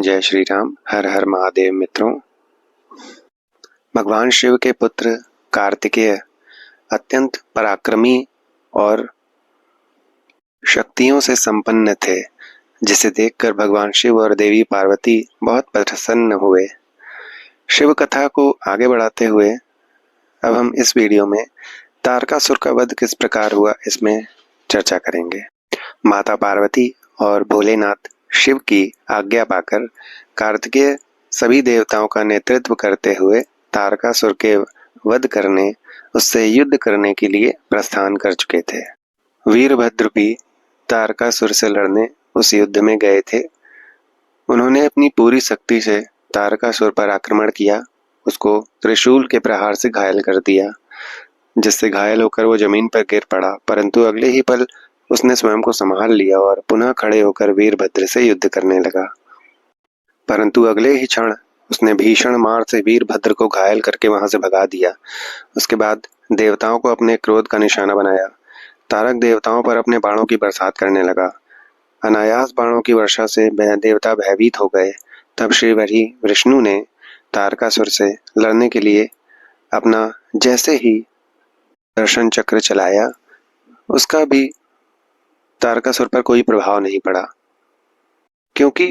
जय श्री राम। हर हर महादेव। मित्रों, भगवान शिव के पुत्र कार्तिकेय अत्यंत पराक्रमी और शक्तियों से संपन्न थे, जिसे देखकर भगवान शिव और देवी पार्वती बहुत प्रसन्न हुए। शिव कथा को आगे बढ़ाते हुए अब हम इस वीडियो में तारकासुर का वध किस प्रकार हुआ इसमें चर्चा करेंगे। माता पार्वती और भोलेनाथ शिव की आज्ञा पाकर कार्तिकेय सभी देवताओं का नेतृत्व करते हुए तारकासुर के वध करने, उससे युद्ध करने के लिए प्रस्थान कर चुके थे। वीरभद्र भी तारकासुर से लड़ने उस युद्ध में गए थे। उन्होंने अपनी पूरी शक्ति से तारकासुर पर आक्रमण किया, उसको त्रिशूल के प्रहार से घायल कर दिया, जिससे घायल होकर वो जमीन पर गिर पड़ा। परंतु अगले ही पल उसने स्वयं को संभाल लिया और पुनः खड़े होकर वीरभद्र से युद्ध करने लगा। परंतु अगले ही क्षण उसने भीषण मार से वीरभद्र को घायल करके वहां से भगा दिया। उसके बाद देवताओं को अपने क्रोध का निशाना बनाया। तारक देवताओं पर अपने बाणों की बरसात करने लगा। अनायास बाणों की वर्षा से देवता भयभीत हो गए। तब श्री हरि विष्णु ने तारकासुर से लड़ने के लिए अपना जैसे ही दर्शन चक्र चलाया, उसका भी तारकासुर पर कोई प्रभाव नहीं पड़ा, क्योंकि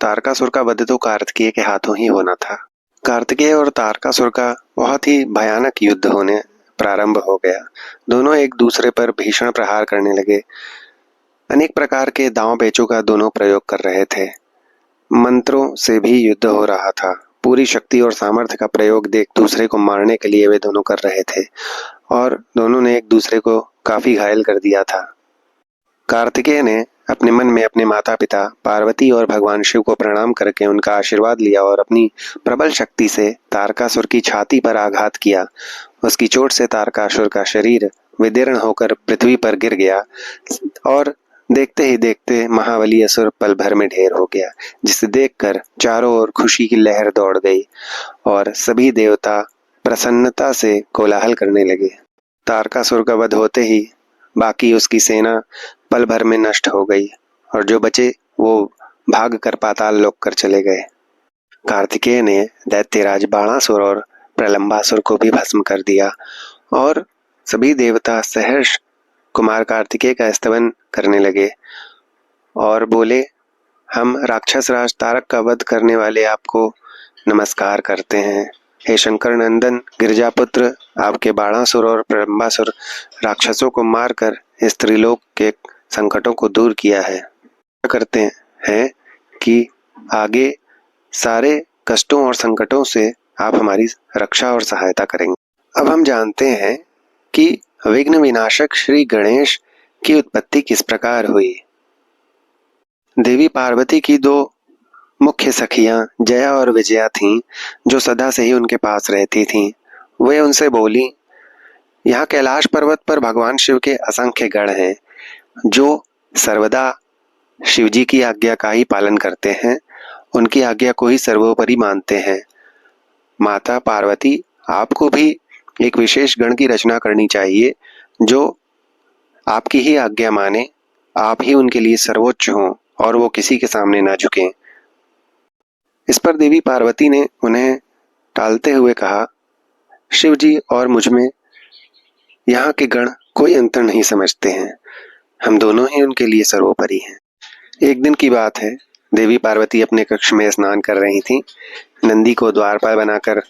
तारकासुर का वध तो कार्तिकेय के हाथों ही होना था। कार्तिकेय और तारकासुर का बहुत ही भयानक युद्ध होने प्रारंभ हो गया। दोनों एक दूसरे पर भीषण प्रहार करने लगे। अनेक प्रकार के दांव पेचों का दोनों प्रयोग कर रहे थे। मंत्रों से भी युद्ध हो रहा था। पूरी शक्ति और सामर्थ्य का प्रयोग एक दूसरे को मारने के लिए वे दोनों कर रहे थे और दोनों ने एक दूसरे को काफी घायल कर दिया था। कार्तिकेय ने अपने मन में अपने माता पिता पार्वती और भगवान शिव को प्रणाम करके उनका आशीर्वाद लिया और अपनी प्रबल शक्ति से तारकासुर की छाती पर आघात किया। उसकी चोट से तारकासुर का शरीर विदीर्ण होकर पृथ्वी पर गिर गया और देखते ही देखते महाबली असुर पल भर में ढेर हो गया, जिसे देखकर चारों ओर खुशी की लहर दौड़ गई और सभी देवता प्रसन्नता से कोलाहल करने लगे। तारकासुर का वध होते ही बाकी उसकी सेना पल भर में नष्ट हो गई और जो बचे वो भाग कर पाताल लोक कर चले गए। कार्तिकेय ने दैत्यराज बाणासुर और प्रलंबासुर को भी भस्म कर दिया और सभी देवता सहर्ष कुमार कार्तिकेय का स्तवन करने लगे और बोले, हम राक्षस राज तारक का वध करने वाले आपको नमस्कार करते हैं। हे शंकर नंदन गिरजापुत्र, आपके बाणासुर और प्रलंबासुर राक्षसों को मारकर इस त्रिलोक के संकटों को दूर किया है। करते हैं कि आगे सारे कष्टों और संकटों से आप हमारी रक्षा और सहायता करेंगे। अब हम जानते हैं कि विघ्न विनाशक श्री गणेश की उत्पत्ति किस प्रकार हुई। देवी पार्वती की दो मुख्य सखियां जया और विजया थीं, जो सदा से ही उनके पास रहती थीं। वे उनसे बोली, यहाँ कैलाश पर्वत पर भगवान शिव के असंख्य गण हैं, जो सर्वदा शिवजी की आज्ञा का ही पालन करते हैं, उनकी आज्ञा को ही सर्वोपरि मानते हैं। माता पार्वती, आपको भी एक विशेष गण की रचना करनी चाहिए, जो आपकी ही आज्ञा माने, आप ही उनके लिए सर्वोच्च हों और वो किसी के सामने ना झुकें। इस पर देवी पार्वती ने उन्हें टालते हुए कहा, शिव जी और मुझ में यहाँ के गण कोई अंतर नहीं समझते हैं, हम दोनों ही उनके लिए सर्वोपरि हैं। एक दिन की बात है, देवी पार्वती अपने कक्ष में स्नान कर रही थीं। नंदी को द्वारपाल बनाकर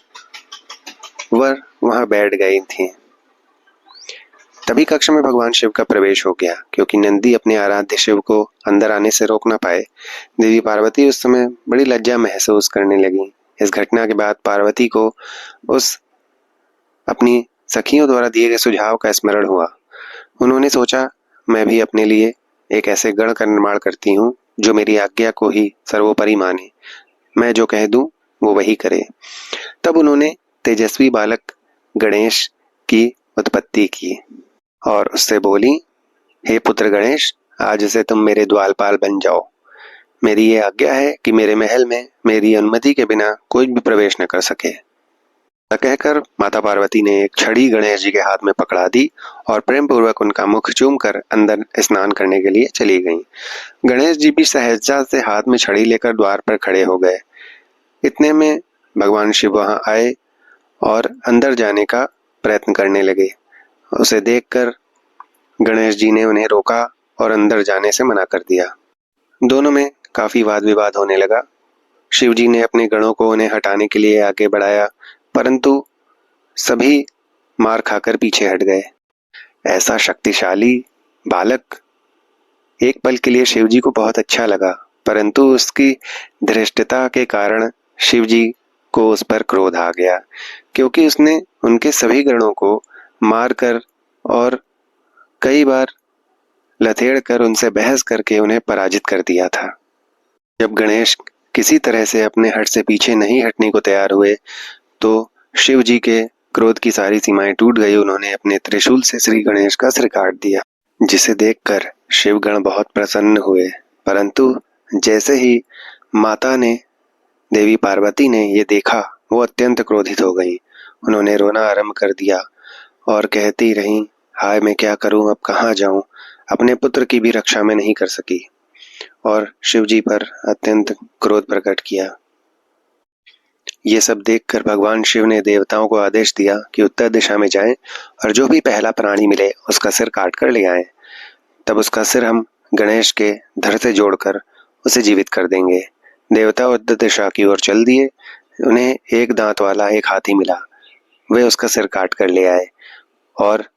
वह वहां बैठ गई थीं। तभी कक्ष में भगवान शिव का प्रवेश हो गया। क्योंकि नंदी अपने आराध्य शिव को अंदर आने से रोक न पाए, देवी पार्वती उस समय बड़ी लज्जा महसूस करने लगी। इस घटना के बाद पार्वती को उस अपनी सखियों द्वारा दिए गए सुझाव का स्मरण हुआ। उन्होंने सोचा, मैं भी अपने लिए एक ऐसे गण का निर्माण करती हूँ जो मेरी आज्ञा को ही सर्वोपरि माने, मैं जो कह दूं वो वही करे। तब उन्होंने तेजस्वी बालक गणेश की उत्पत्ति की और उससे बोली, हे पुत्र गणेश, आज से तुम मेरे द्वारपाल बन जाओ। मेरी ये आज्ञा है कि मेरे महल में मेरी अनुमति के बिना कोई भी प्रवेश न कर सके। कहकर माता पार्वती ने एक छड़ी गणेश जी के हाथ में पकड़ा दी और प्रेम पूर्वक उनका मुख चूम कर अंदर स्नान करने के लिए चली गईं। गणेश जी भी सहजता से हाथ में छड़ी लेकर द्वार पर खड़े हो गए। इतने में भगवान शिव वहां आए और अंदर जाने का प्रयत्न करने लगे। उसे देखकर गणेश जी ने उन्हें रोका और अंदर जाने से मना कर दिया। दोनों में काफी वाद विवाद होने लगा। शिव जी ने अपने गणों को उन्हें हटाने के लिए आगे बढ़ाया, परंतु सभी मार खाकर पीछे हट गए। ऐसा शक्तिशाली बालक एक पल के लिए शिव जी को बहुत अच्छा लगा, परंतु उसकी धृष्टता के कारण शिव जी को उस पर क्रोध आ गया, क्योंकि उसने उनके सभी गणों को मारकर और कई बार लथेड़ कर उनसे बहस करके उन्हें पराजित कर दिया था। जब गणेश किसी तरह से अपने हट से पीछे नहीं हटने को तैयार हुए तो शिव जी के क्रोध की सारी सीमाएं टूट गई। उन्होंने अपने त्रिशूल से श्री गणेश का सिर काट दिया, जिसे देखकर शिवगण बहुत प्रसन्न हुए। परंतु जैसे ही माता ने, देवी पार्वती ने ये देखा, वो अत्यंत क्रोधित हो गई। उन्होंने रोना आरंभ कर दिया और कहती रहीं, हाय मैं क्या करूं, अब कहाँ जाऊं। अपने पुत्र की भी रक्षा में नहीं कर सकी और शिव जी पर अत्यंत क्रोध प्रकट किया। ये सब देखकर भगवान शिव ने देवताओं को आदेश दिया कि उत्तर दिशा में जाएं और जो भी पहला प्राणी मिले उसका सिर काट कर ले आएं। तब उसका सिर हम गणेश के धड़ से जोड़कर उसे जीवित कर देंगे। देवता उत्तर दिशा की ओर चल दिए। उन्हें एक दांत वाला एक हाथी मिला। वे उसका सिर काट कर ले आए और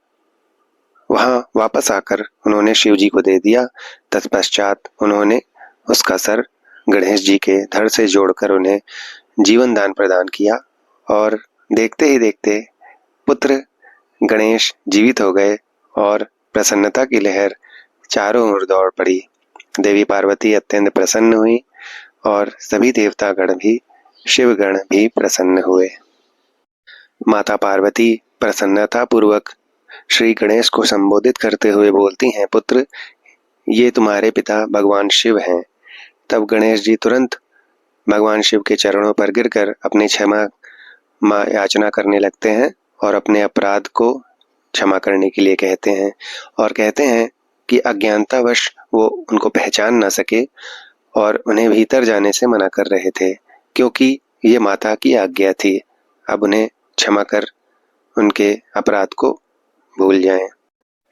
वहां वापस आकर उन्होंने शिव जी को दे दिया। तत्पश्चात उन्होंने उसका सर गणेश जी के धड़ से जोड़कर उन्हें जीवन दान प्रदान किया और देखते ही देखते पुत्र गणेश जीवित हो गए और प्रसन्नता की लहर चारों ओर दौड़ पड़ी। देवी पार्वती अत्यंत प्रसन्न हुई और सभी देवतागण भी, शिवगण भी प्रसन्न हुए। माता पार्वती प्रसन्नता पूर्वक श्री गणेश को संबोधित करते हुए बोलती हैं, पुत्र ये तुम्हारे पिता भगवान शिव हैं। तब गणेश जी तुरंत भगवान शिव के चरणों पर गिरकर अपनी क्षमा याचना करने लगते हैं और अपने अपराध को क्षमा करने के लिए कहते हैं और कहते हैं कि अज्ञानतावश वो उनको पहचान न सके और उन्हें भीतर जाने से मना कर रहे थे, क्योंकि ये माता की आज्ञा थी। अब उन्हें क्षमा कर उनके अपराध को भूल जाएं।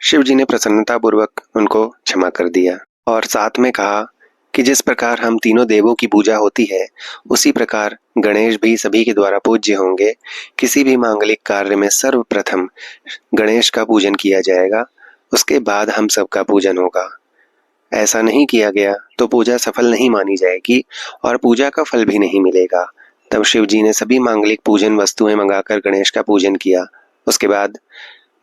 शिव जी ने प्रसन्नता पूर्वक उनको क्षमा कर दिया और साथ में कहा कि जिस प्रकार हम तीनों देवों की पूजा होती है, उसी प्रकार गणेश भी सभी के द्वारा पूज्य होंगे। किसी भी मांगलिक कार्य में सर्वप्रथम गणेश का पूजन किया जाएगा, उसके बाद हम सबका पूजन होगा। ऐसा नहीं किया गया तो पूजा सफल नहीं मानी जाएगी और पूजा का फल भी नहीं मिलेगा। तब शिव जी ने सभी मांगलिक पूजन वस्तुएं मंगाकर गणेश का पूजन किया। उसके बाद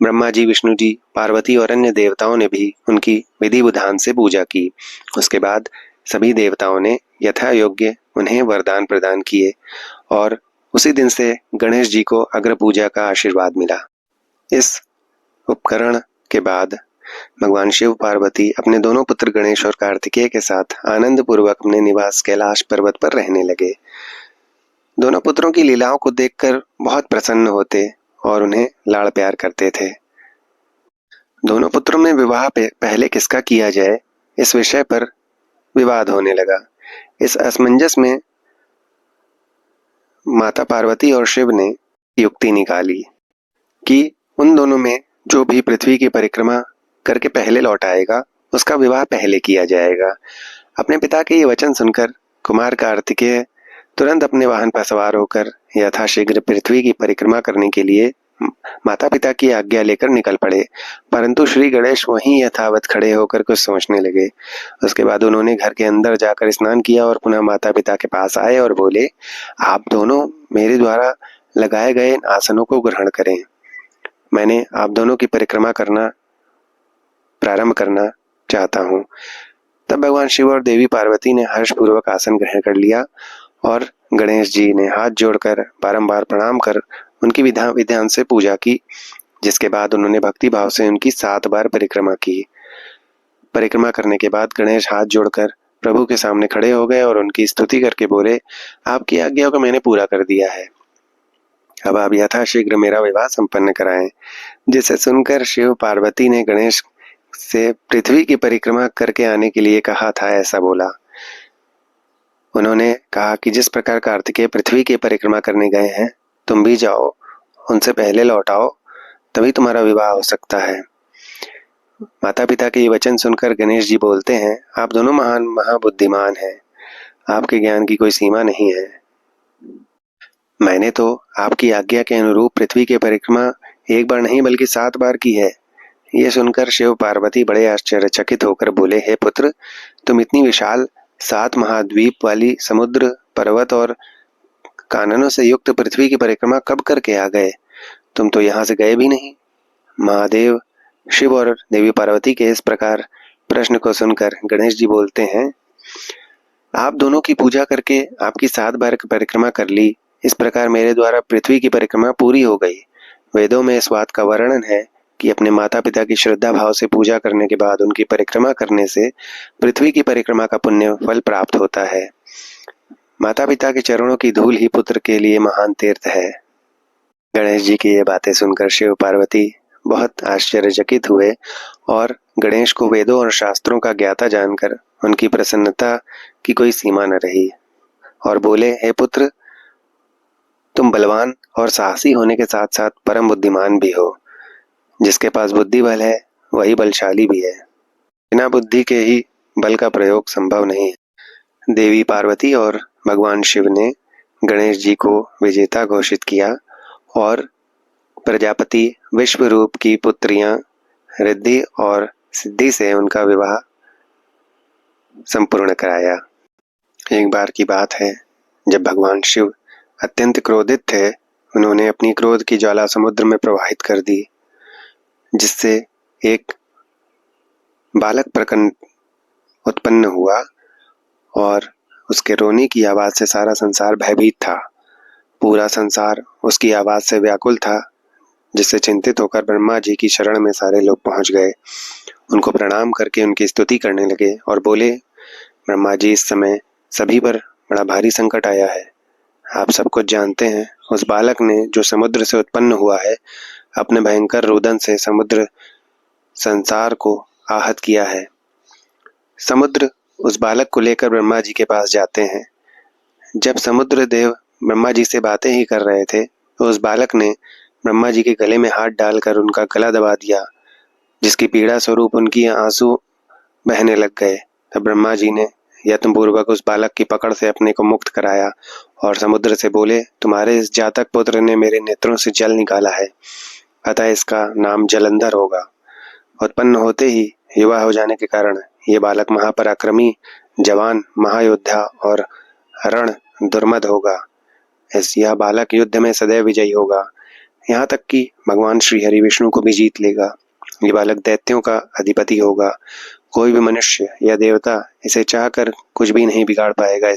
ब्रह्मा जी, विष्णु जी, पार्वती और अन्य देवताओं ने भी उनकी विधि विधान से पूजा की। उसके बाद सभी देवताओं ने यथा योग्य उन्हें वरदान प्रदान किए और उसी दिन से गणेश जी को अग्र पूजा का आशीर्वाद मिला। इस उपकरण के बाद भगवान शिव पार्वती अपने दोनों पुत्र गणेश और कार्तिकेय के साथ आनंद पूर्वक अपने निवास कैलाश पर्वत पर रहने लगे। दोनों पुत्रों की लीलाओं को देखकर बहुत प्रसन्न होते और उन्हें लाड़ प्यार करते थे। दोनों पुत्रों में विवाह पहले किसका किया जाए, इस विषय पर विवाद होने लगा। इस असमंजस में माता पार्वती और शिव ने युक्ति निकाली कि उन दोनों में जो भी पृथ्वी की परिक्रमा करके पहले लौट आएगा, उसका विवाह पहले किया जाएगा। अपने पिता के ये वचन सुनकर कुमार कार्तिकेय तुरंत अपने वाहन पर सवार होकर यथाशीघ्र पृथ्वी की परिक्रमा करने के लिए माता पिता की आज्ञा लेकर निकल पड़े। परंतु श्री गणेश वहीं यथावत खड़े होकर कुछ सोचने लगे। उसके बाद उन्होंने घर के अंदर जाकर स्नान किया और पुनः माता पिता के पास आए और बोले, आप दोनों मेरे द्वारा लगाए गए आसनों को ग्रहण करें। मैंने आप दोनों की परिक्रमा करना प्रारंभ करना चाहता हूँ। तब भगवान शिव और देवी पार्वती ने हर्षपूर्वक आसन ग्रहण कर लिया और गणेश जी ने हाथ जोड़कर बारंबार प्रणाम कर उनकी विधान से पूजा की, जिसके बाद उन्होंने भक्ति भाव से उनकी 7 बार परिक्रमा की। परिक्रमा करने के बाद गणेश हाथ जोड़कर प्रभु के सामने खड़े हो गए और उनकी स्तुति करके बोले, आपकी आज्ञा को मैंने पूरा कर दिया है। अब आप यथाशीघ्र मेरा विवाह संपन्न कराएं। जिसे सुनकर शिव पार्वती ने गणेश से पृथ्वी की परिक्रमा करके आने के लिए कहा था ऐसा बोला। उन्होंने कहा कि जिस प्रकार कार्तिकेय पृथ्वी की परिक्रमा करने गए हैं, तुम भी जाओ, उनसे पहले लौट आओ, तभी तुम्हारा विवाह हो सकता है। माता पिता के ये वचन सुनकर गणेश जी बोलते हैं, आप दोनों महान महाबुद्धिमान हैं, आपके ज्ञान की कोई सीमा नहीं है। मैंने तो आपकी आज्ञा के अनुरूप पृथ्वी की परिक्रमा एक बार नहीं बल्कि 7 बार की है। ये सुनकर शिव पार्वती बड़े आश्चर्यचकित होकर बोले, हे पुत्र, तुम इतनी विशाल 7 महाद्वीप वाली समुद्र, पर्वत और काननों से युक्त पृथ्वी की परिक्रमा कब करके आ गए? तुम तो यहाँ से गए भी नहीं। महादेव शिव और देवी पार्वती के इस प्रकार प्रश्न को सुनकर गणेश जी बोलते हैं, आप दोनों की पूजा करके आपकी 7 बार की परिक्रमा कर ली, इस प्रकार मेरे द्वारा पृथ्वी की परिक्रमा पूरी हो गई। वेदों में इस बात का वर्णन है कि अपने माता पिता की श्रद्धा भाव से पूजा करने के बाद उनकी परिक्रमा करने से पृथ्वी की परिक्रमा का पुण्य फल प्राप्त होता है। माता पिता के चरणों की धूल ही पुत्र के लिए महान तीर्थ है। गणेश जी की ये बातें सुनकर शिव पार्वती बहुत आश्चर्यचकित हुए और गणेश को वेदों और शास्त्रों का ज्ञाता जानकर उनकी प्रसन्नता की कोई सीमा न रही और बोले, हे पुत्र, तुम बलवान और साहसी होने के साथ साथ परम बुद्धिमान भी हो। जिसके पास बुद्धि बल है वही बलशाली भी है। बिना बुद्धि के ही बल का प्रयोग संभव नहीं है। देवी पार्वती और भगवान शिव ने गणेश जी को विजेता घोषित किया और प्रजापति विश्वरूप की पुत्रियां रिद्धि और सिद्धि से उनका विवाह संपूर्ण कराया। एक बार की बात है, जब भगवान शिव अत्यंत क्रोधित थे, उन्होंने अपनी क्रोध की ज्वाला समुद्र में प्रवाहित कर दी, जिससे एक बालक प्रकट उत्पन्न हुआ और उसके रोने की आवाज से सारा संसार भयभीत था। पूरा संसार उसकी आवाज से व्याकुल था, जिससे चिंतित होकर ब्रह्मा जी की शरण में सारे लोग पहुंच गए। उनको प्रणाम करके उनकी स्तुति करने लगे और बोले, ब्रह्मा जी, इस समय सभी पर बड़ा भारी संकट आया है। आप सब कुछ जानते हैं, उस बालक ने जो समुद्र से उत्पन्न हुआ है, अपने भयंकर रुदन से समुद्र संसार को आहत किया है। समुद्र उस बालक को लेकर ब्रह्मा जी के पास जाते हैं। जब समुद्र देव ब्रह्मा जी से बातें ही कर रहे थे, तो उस बालक ने ब्रह्मा जी के गले में हाथ डालकर उनका गला दबा दिया, जिसकी पीड़ा स्वरूप उनकी आंसू बहने लग गए। तब ब्रह्मा जी ने यत्नपूर्वक उस बालक की पकड़ से अपने को मुक्त कराया और समुद्र से बोले, तुम्हारे इस जातक पुत्र ने मेरे नेत्रों से जल निकाला है, अतः इसका नाम जलंधर होगा। उत्पन्न होते ही युवा हो जाने के कारण ये बालक महापराक्रमी, जवान, महायोद्धा और रण दुर्मद होगा। यह बालक युद्ध में सदैव विजयी होगा, यहाँ तक कि भगवान श्री हरि विष्णु को भी जीत लेगा। ये बालक दैत्यों का अधिपति होगा। कोई भी मनुष्य या देवता इसे चाहकर कुछ भी नहीं बिगाड़ पाएगा।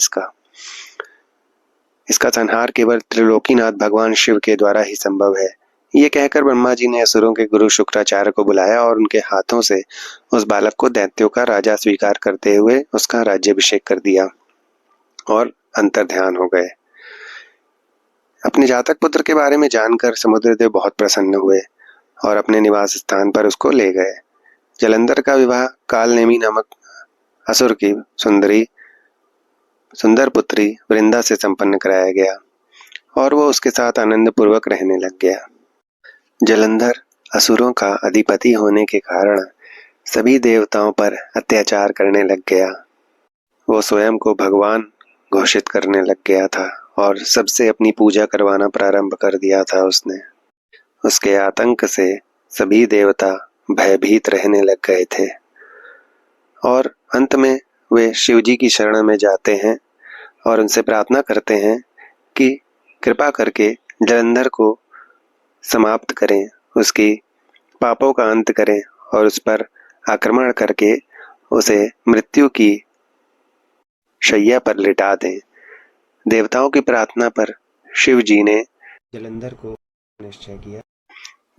इसका संहार केवल त्रिलोकीनाथ भगवान शिव के द्वारा ही संभव है। ये कहकर ब्रह्मा जी ने असुरों के गुरु शुक्राचार्य को बुलाया और उनके हाथों से उस बालक को दैत्यों का राजा स्वीकार करते हुए उसका राज्याभिषेक कर दिया और अंतर्ध्यान हो गए। अपने जातक पुत्र के बारे में जानकर समुद्रदेव बहुत प्रसन्न हुए और अपने निवास स्थान पर उसको ले गए। जलंधर का विवाह कालनेमी नामक असुर की सुंदर पुत्री वृंदा से संपन्न कराया गया और वो उसके साथ आनंद पूर्वक रहने लग गया। जलंधर असुरों का अधिपति होने के कारण सभी देवताओं पर अत्याचार करने लग गया। वो स्वयं को भगवान घोषित करने लग गया था और सबसे अपनी पूजा करवाना प्रारंभ कर दिया था उसने। उसके आतंक से सभी देवता भयभीत रहने लग गए थे और अंत में वे शिवजी की शरण में जाते हैं और उनसे प्रार्थना करते हैं कि कृपा करके जलंधर को समाप्त करें, उसकी पापों का अंत करें और उस पर आक्रमण करके उसे मृत्यु की शैया पर लिटा दें। देवताओं की प्रार्थना पर शिव जी ने जलंधर को निश्चय किया।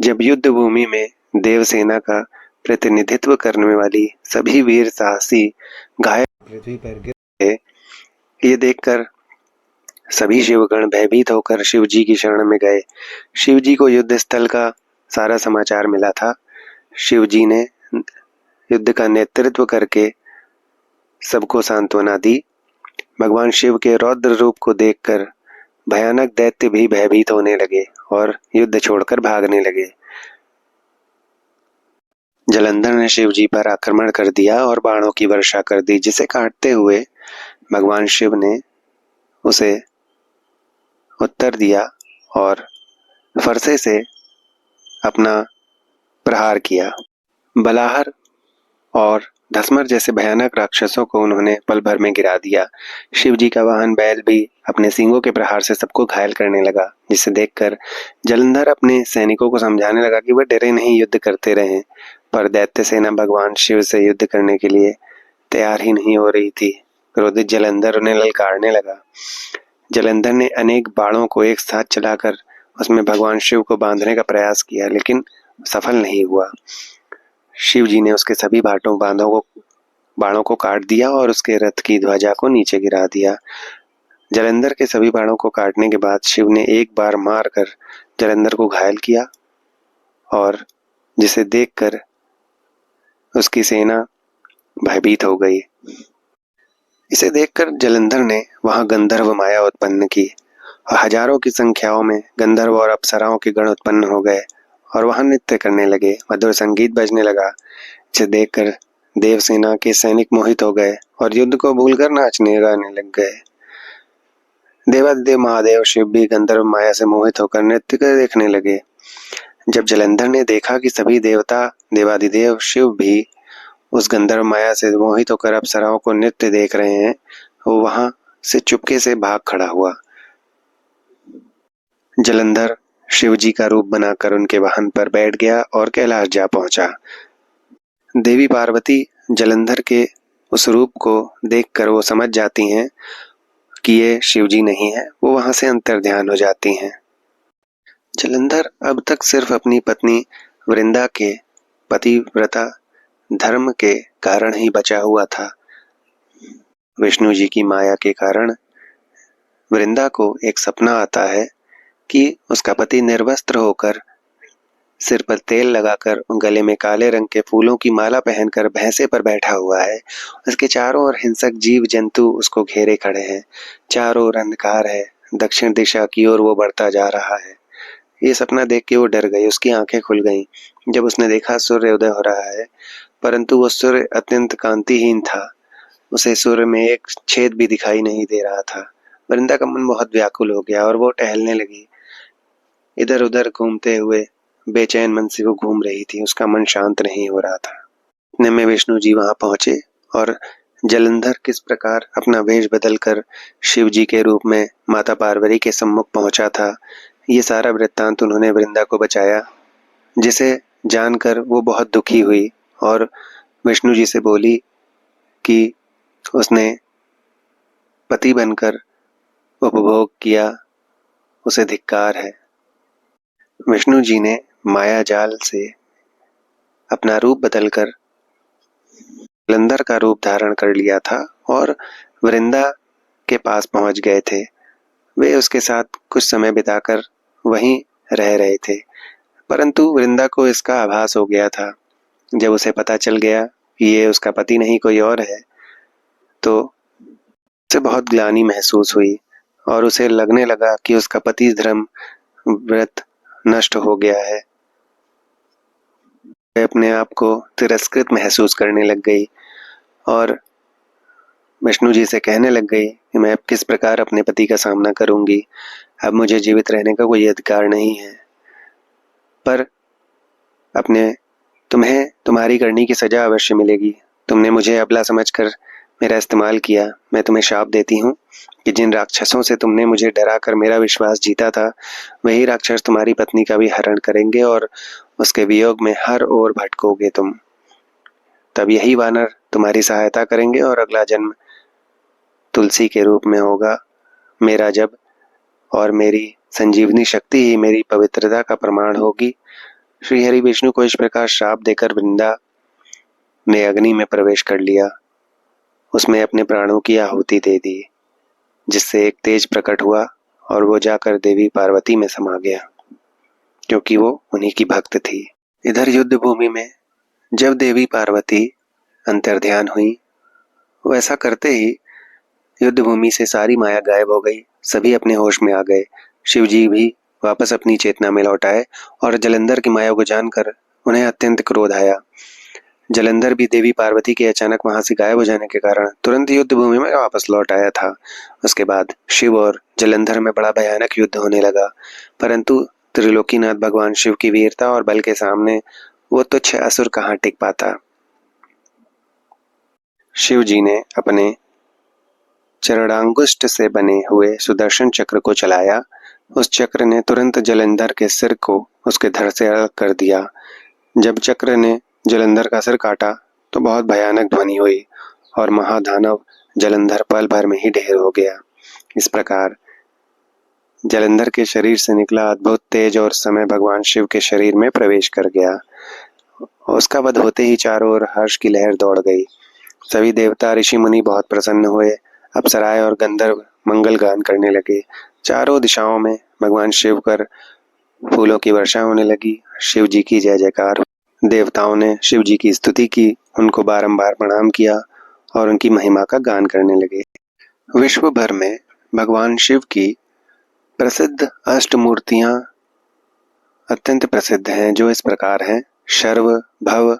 जब युद्ध भूमि में देवसेना का प्रतिनिधित्व करने वाली सभी वीर साहसी घायल पृथ्वी पर गिर गए, ये देखकर सभी शिवगण भयभीत होकर शिव जी की शरण में गए। शिव जी को युद्ध स्थल का सारा समाचार मिला था। शिव जी ने युद्ध का नेतृत्व करके सबको सांत्वना दी। भगवान शिव के रौद्र रूप को देखकर भयानक दैत्य भी भयभीत होने लगे और युद्ध छोड़कर भागने लगे। जलंधर ने शिव जी पर आक्रमण कर दिया और बाणों की वर्षा कर दी, जिसे काटते हुए भगवान शिव ने उसे उत्तर दिया और फरसे से अपना प्रहार किया। बलाहर और धसमर जैसे भयानक राक्षसों को उन्होंने पल भर में गिरा दिया। शिव जी का वाहन बैल भी अपने सींगों के प्रहार से सबको घायल करने लगा, जिसे देखकर जलंधर अपने सैनिकों को समझाने लगा कि वह डरे नहीं, युद्ध करते रहें। पर दैत्य सेना भगवान शिव से युद्ध करने के लिए तैयार ही नहीं हो रही थी। क्रोधित जलंधर उन्हें ललकारने लगा। जलंधर ने अनेक बाणों को एक साथ चलाकर उसमें भगवान शिव को बांधने का प्रयास किया, लेकिन सफल नहीं हुआ। शिव जी ने उसके सभी बाणों को काट दिया और उसके रथ की ध्वजा को नीचे गिरा दिया। जलंधर के सभी बाणों को काटने के बाद शिव ने एक बार मारकर जलंधर को घायल किया, और जिसे देखकर उसकी सेना भयभीत हो गई। इसे देखकर जलंधर ने वहां गंधर्व माया उत्पन्न की और हजारों की संख्याओं में गंधर्व और अप्सराओं के गण उत्पन्न हो गए और वहां नृत्य करने लगे। मधुर संगीत बजने लगा, जिसे देखकर देवसेना के सैनिक मोहित हो गए और युद्ध को भूलकर नाचने गाने लग गए। देवादिदेव महादेव शिव भी गंधर्व माया से मोहित होकर नृत्य कर देखने लगे। जब जलंधर ने देखा कि सभी देवता देवादिदेव शिव भी उस गंधर्व माया से मोहित होकर अप्सराओं को नृत्य देख रहे हैं, वो वहां से चुपके से भाग खड़ा हुआ। जलंधर शिव जी का रूप बनाकर उनके वाहन पर बैठ गया और कैलाश जा पहुंचा। देवी पार्वती जलंधर के उस रूप को देखकर वो समझ जाती हैं कि ये शिव जी नहीं है। वो वहां से अंतर्ध्यान हो जाती हैं। जलंधर अब तक सिर्फ अपनी पत्नी वृंदा के पतिव्रता धर्म के कारण ही बचा हुआ था। विष्णु जी की माया के कारण वृंदा को एक सपना आता है कि उसका पति निर्वस्त्र होकर, सिर पर तेल लगाकर, गले में काले रंग के फूलों की माला पहनकर भैंसे पर बैठा हुआ है। उसके चारों ओर हिंसक जीव जंतु उसको घेरे खड़े हैं। चारों ओर अंधकार है। दक्षिण दिशा की ओर वो बढ़ता जा रहा है। ये सपना देख के वो डर गई। उसकी आंखें खुल गईं जब उसने देखा सूर्य उदय हो रहा है, परंतु वो सूर्य अत्यंत कांतिहीन था। उसे सूर्य में एक छेद भी दिखाई नहीं दे रहा था। वृंदा का मन बहुत व्याकुल हो गया और वो टहलने लगी। इधर उधर घूमते हुए बेचैन मन से वो घूम रही थी। उसका मन शांत नहीं हो रहा था। इतने में विष्णु जी वहां पहुंचे और जलंधर किस प्रकार अपना वेश बदलकर शिव जी के रूप में माता पार्वती के सम्मुख पहुंचा था, ये सारा वृत्तांत उन्होंने वृंदा को बचाया, जिसे जानकर वो बहुत दुखी हुई और विष्णु जी से बोली कि उसने पति बनकर उपभोग किया, उसे धिक्कार है। विष्णु जी ने माया जाल से अपना रूप बदलकर जलंधर का रूप धारण कर लिया था और वृंदा के पास पहुंच गए थे। वे उसके साथ कुछ समय बिताकर वहीं रह रहे थे, परंतु वृंदा को इसका आभास हो गया था। जब उसे पता चल गया कि ये उसका पति नहीं कोई और है, तो उसे बहुत ग्लानि महसूस हुई और उसे लगने लगा कि उसका पति धर्म व्रत नष्ट हो गया है। वह अपने आप को तिरस्कृत महसूस करने लग गई और विष्णु जी से कहने लग गई कि मैं अब किस प्रकार अपने पति का सामना करूंगी। अब मुझे जीवित रहने का कोई अधिकार नहीं है, पर तुम्हें तुम्हारी करनी की सजा अवश्य मिलेगी। तुमने मुझे अबला समझकर मेरा इस्तेमाल किया। मैं तुम्हें शाप देती हूँ कि जिन राक्षसों से तुमने मुझे डरा कर मेरा विश्वास जीता था, वही राक्षस तुम्हारी पत्नी का भी हरण करेंगे और उसके वियोग में हर ओर भटकोगे तुम। तब यही वानर तुम्हारी सहायता करेंगे और अगला जन्म तुलसी के रूप में होगा मेरा जब, और मेरी संजीवनी शक्ति ही मेरी पवित्रता का प्रमाण होगी। श्री हरि विष्णु को इस प्रकार श्राप देकर वृंदा ने अग्नि में प्रवेश कर लिया। उसमें अपने प्राणों की आहुति दे दी। जिससे एक तेज प्रकट हुआ और वो जाकर देवी पार्वती में समा गया, क्योंकि वो उन्हीं की भक्त थी। इधर युद्ध भूमि में जब देवी पार्वती अंतर्ध्यान हुई, वैसा करते ही युद्ध भूमि से सारी माया गायब हो गई। सभी अपने होश में आ गए। शिवजी भी वापस अपनी चेतना में लौट आए और जलंधर की माया को जानकर उन्हें अत्यंत क्रोध आया। जलंधर भी देवी पार्वती के अचानक वहां से गायब हो जाने के कारण तुरंत युद्ध भूमि में वापस लौट आया था। उसके बाद शिव और जलंधर में बड़ा भयानक युद्ध होने लगा, परंतु त्रिलोकीनाथ भगवान शिव की वीरता और बल के सामने वो तुच्छ असुर कहाँ टिक पाता। शिव जी ने अपने चरणांगुष्ठ से बने हुए सुदर्शन चक्र को चलाया। उस चक्र ने तुरंत जलंधर के सिर को उसके धड़ से अलग कर दिया। जब चक्र ने जलंधर का सिर काटा तो बहुत भयानक ध्वनि हुई और महादानव जलंधर पल भर में ही ढेर हो गया। इस प्रकार जलंधर के शरीर से निकला अद्भुत तेज और समय भगवान शिव के शरीर में प्रवेश कर गया। उसका वध होते ही चारों ओर हर्ष की लहर दौड़ गई। सभी देवता ऋषि मुनि बहुत प्रसन्न हुए। अप्सराएं और गंधर्व मंगल गान करने लगे। चारों दिशाओं में भगवान शिव कर फूलों की वर्षा होने लगी। शिव जी की जय जयकार। देवताओं ने शिव जी की स्तुति की, उनको बारंबार प्रणाम किया और उनकी महिमा का गान करने लगे। विश्व भर में भगवान शिव की प्रसिद्ध अष्टमूर्तियां अत्यंत प्रसिद्ध हैं, जो इस प्रकार हैं: शर्व, भव,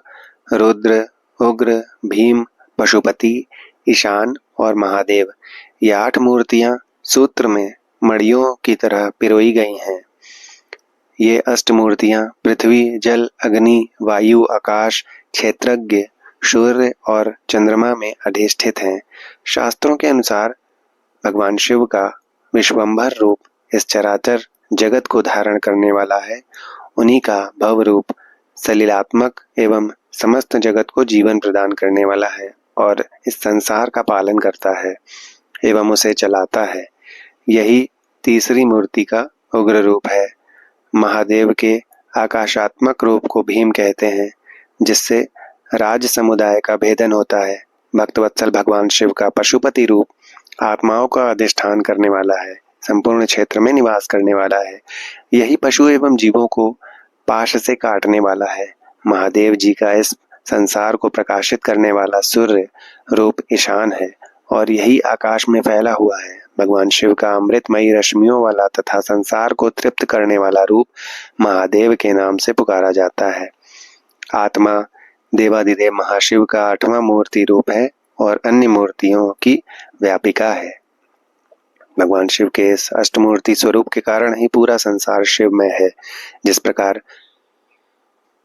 रुद्र, उग्र, भीम, पशुपति, ईशान और महादेव। ये 8 मूर्तियां सूत्र में मड़ियों की तरह पिरोई गई हैं। ये अष्टमूर्तियां पृथ्वी, जल, अग्नि, वायु, आकाश, क्षेत्रज्ञ, सूर्य और चंद्रमा में अधिष्ठित हैं। शास्त्रों के अनुसार भगवान शिव का विश्वंभर रूप इस चराचर जगत को धारण करने वाला है। उन्हीं का भव रूप सलीलात्मक एवं समस्त जगत को जीवन प्रदान करने वाला है और इस संसार का पालन करता है एवं उसे चलाता है। यही तीसरी मूर्ति का उग्र रूप है। महादेव के आकाशात्मक रूप को भीम कहते हैं, जिससे राज समुदाय का भेदन होता है। भक्तवत्सल भगवान शिव का पशुपति रूप आत्माओं का अधिष्ठान करने वाला है, संपूर्ण क्षेत्र में निवास करने वाला है। यही पशु एवं जीवों को पाश से काटने वाला है। महादेव जी का इस संसार को प्रकाशित करने वाला सूर्य रूप ईशान है और यही आकाश में फैला हुआ है। भगवान शिव का अमृतमयी रश्मियों वाला तथा संसार को तृप्त करने वाला रूप महादेव के नाम से पुकारा जाता है। आत्मा देवादिदेव महाशिव का 8वां मूर्ति रूप है और अन्य मूर्तियों की व्यापिका है। भगवान शिव के इस अष्टमूर्ति स्वरूप के कारण ही पूरा संसार शिवमय है। जिस प्रकार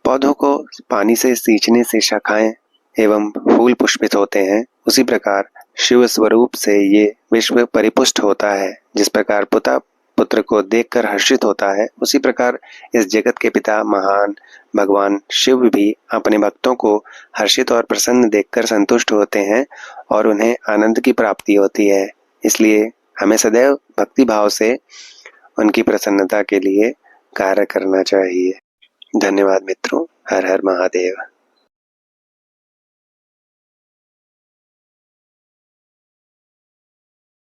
पौधों को पानी से सींचने से शाखाएं एवं फूल पुष्पित होते हैं, उसी प्रकार शिव स्वरूप से ये विश्व परिपुष्ट होता है। जिस प्रकार पिता पुत्र को देखकर हर्षित होता है, उसी प्रकार इस जगत के पिता महान भगवान शिव भी अपने भक्तों को हर्षित और प्रसन्न देखकर संतुष्ट होते हैं और उन्हें आनंद की प्राप्ति होती है। इसलिए हमें सदैव भक्ति भाव से उनकी प्रसन्नता के लिए कार्य करना चाहिए। धन्यवाद मित्रों। हर हर महादेव।